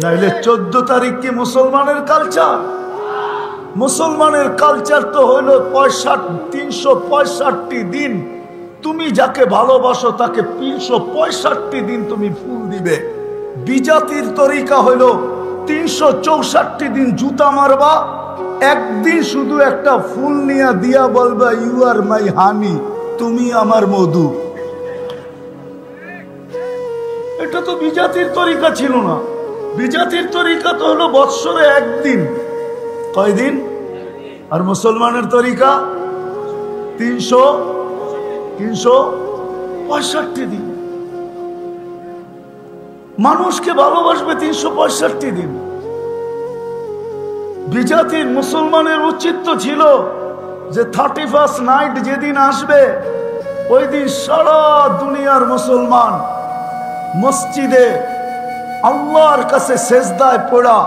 নাইলে 14 তারিখ কি মুসলমানের কালচার? মুসলমানের কালচার তো হইল 365 দিন তুমি যাকে ভালোবাসো তাকে 365 দিন তুমি ফুল দিবে। বিজাতির তরিকা হইল 364 দিন জুতা মারবা, একদিন শুধু একটা ফুল নিয়ে দিয়া বলবা ইউ আর মাই হানি, তুমি আমার মধু। এটা তো বিজাতির তরিকা ছিল না। বিজাতির তরিকা তো হলো বৎসরে একদিন। কয়দিন? আর মুসলমানের তরিকা 365 দিন। মানুষকে ভালোবাসবে 365 দিন। বিজাতির মুসলমানের উচিত তো ছিল যে 31st নাইট যেদিন আসবে ওই দিন সারা দুনিয়ার মুসলমান মসজিদে আল্লাহর কাছে সেজদায় পড়া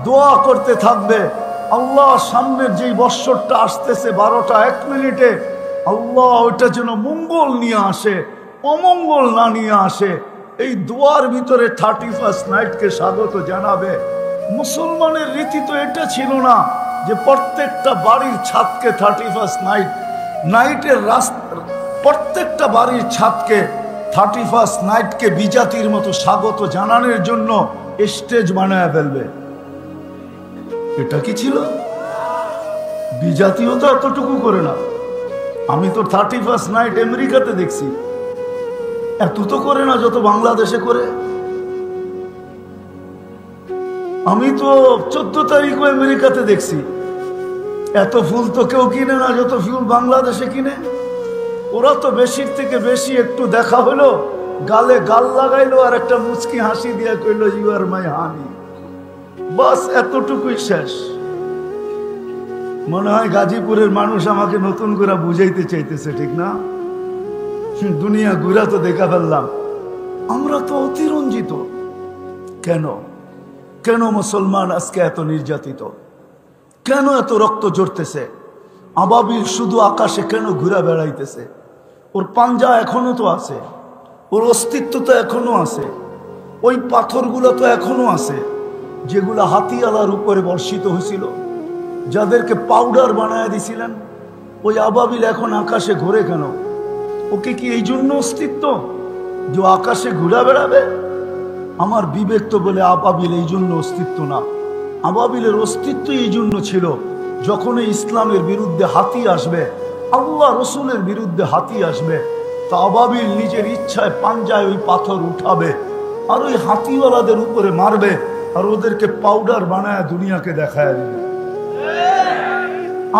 দোয়া করতে থাকবে, আল্লাহ সামনের যেই বৎসরটা আসতেছে 12টা 1 মিনিটে আল্লাহ ওইটা যেন মঙ্গল নিয়ে আসে, অমঙ্গল না নিয়ে আসে। এই দোয়ার ভিতরে 31st নাইটকে স্বাগত জানাবে। মুসলমানের রীতি তো এটা ছিল না যে প্রত্যেকটা বাড়ির ছাদকে 31st নাইটের রাস্তা, প্রত্যেকটা বাড়ির ছাদকে 31st নাইটকে বিজাতির মতো স্বাগত জানানোর জন্য স্টেজ বানায় ফেলবে। এটা কি ছিল? বিজাতিও তো এতটুকু করে না। আমি তো 31st নাইট আমেরিকাতে দেখছি, এত তো করে না যত বাংলাদেশে করে। আমি তো 14 তারিখও আমেরিকাতে দেখছি, এত ফুল তো কেউ কিনে না যত ফুল বাংলাদেশে কিনে। ওরা তো বেশির থেকে বেশি একটু দেখা হলো, গালে গাল লাগাইলো আর একটা মুচকি হাসি দিয়ে কইলো ইউ আর মাই হানি, বাস এতটুকুই শেষ। মনে হয় গাজীপুরের মানুষ আমাকে নতুন করে বুঝাইতে চাইতেছে, ঠিক না? দুনিয়া ঘুরা তো দেখা ফেললাম, আমরা তো অতিরঞ্জিত। কেন কেন মুসলমান আজকে এত নির্যাতিত? কেন এত রক্ত ঝরতেছে? আবাবিল শুধু আকাশে কেন ঘুরা বেড়াইতেছে? ওর পাঞ্জা এখনো তো আছে, ওর অস্তিত্ব তো এখনো আছে, ওই পাথরগুলো তো এখনো আছে যেগুলো হাতিয়ালার উপরে বর্ষিত হয়েছিল, যাদেরকে পাউডার বানায় দিছিলেন। ওই আবাবিল এখন আকাশে ঘুরে কেন? ওকে কি এই জন্য অস্তিত্ব যে আকাশে ঘুরা বেড়াবে? আমার বিবেক তো বলে আবাবিল এই জন্য অস্তিত্ব না। আবাবিলের অস্তিত্ব এই জন্য ছিল যখন ইসলামের বিরুদ্ধে হাতি আসবে, আল্লাহ রসুলের বিরুদ্ধে হাতি আসবে, তা আবাবিল নিজের ইচ্ছায় পাঞ্জায় ওই পাথর উঠাবে আর ওই হাতিওয়ালাদের উপরে মারবে আর ওদেরকে পাউডার বানায় দুনিয়াকে দেখায় দিবে।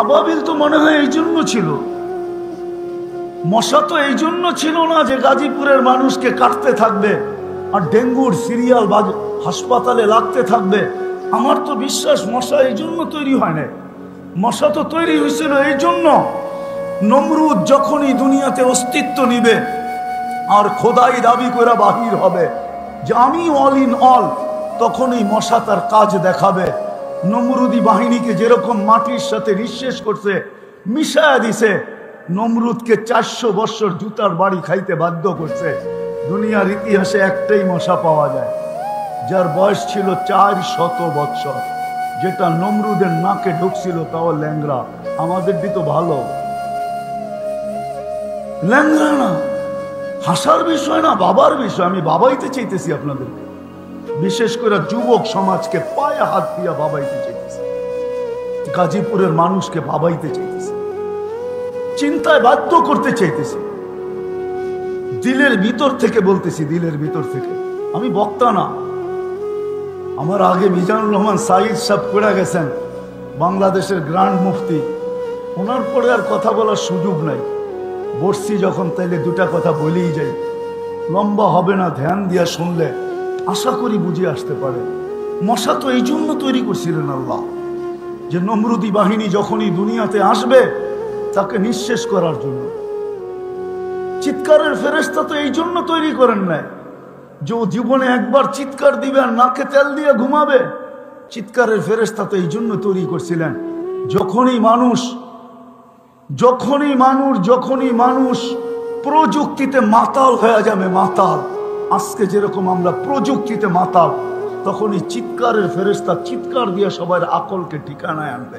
আবাবিল তো মনে হয় এই জন্য ছিল। মশা তো এই জন্য ছিল না যে গাজীপুরের মানুষকে কাটতে থাকবে আর ডেঙ্গুর সিরিয়াল হাসপাতালে লাগতে থাকবে। আমার তো বিশ্বাস মশা এই জন্য তৈরি হয় না। মশা তো তৈরি হয়েছিল এই জন্য, নমরুদ যখনই দুনিয়াতে অস্তিত্ব নিবে আর খোদাই দাবি করে বাহির হবে যে আমি অল ইন অল, তখনই মশা তার কাজ দেখাবে। নমরুদি বাহিনীকে যেরকম মাটির সাথে নিঃশেষ করছে, মিশায়া দিছে, নমরুদকে 400 বছর জুতার বাড়ি খাইতে বাধ্য করছে। দুনিয়ার ইতিহাসে একটাই মশা পাওয়া যায় যার বয়স ছিল 400 বছর, যেটা নমরুদের নাকে ঢুকছিল, তাও ল্যাংরা। আমাদের তো ভালো ল্যাংরা না, হাসার বিষয় না, বাবার বিষয়। আমি বাবাইতে চাইতেছি আপনাদেরকে, বিশেষ করে যুবক সমাজকে পায়ে হাত দিয়া বাবাইতে চাইতেছি, গাজীপুরের মানুষকে বাবাইতে চাইতেছি, চিন্তায় বাধ্য করতে চাইতেছি। দিলের ভিতর থেকে বলতেছি, দিলের ভিতর থেকে। আমি বক্তা না। আমার আগে মিজানুর রহমান সাইদ সাহেব পড়ে গেছেন, বাংলাদেশের গ্র্যান্ড মুফতি। ওনার পরে আর কথা বলার সুযোগ নাই। বসছি যখন, তাইলে দুটা কথা বলেই যাই। লম্বা হবে না, ধ্যান দিয়া শুনলে আশা করি বুঝে আসতে পারে। মশা তো এই জন্য তৈরি করছিলেন আল্লাহ, যে নমরুদি বাহিনী যখনই দুনিয়াতে আসবে তাকে নিঃশেষ করার জন্য। চিৎকারের ফেরেশতা তো এই জন্য তৈরি করেন নাই যে ও জীবনে একবার চিৎকার দিবে আর নাকে তেল দিয়ে ঘুমাবে। চিৎকারের ফেরেশতা তো এই জন্য তৈরি করছিলেন যখনই মানুষ প্রযুক্তিতে মাতাল হয়ে যাবে। মাতাল, আজকে যেরকম আমরা প্রযুক্তিতে মাতাল, তখনই চিৎকারের ফেরেশতা চিৎকার দিয়ে সবার আকলকে ঠিকানায় আনবে।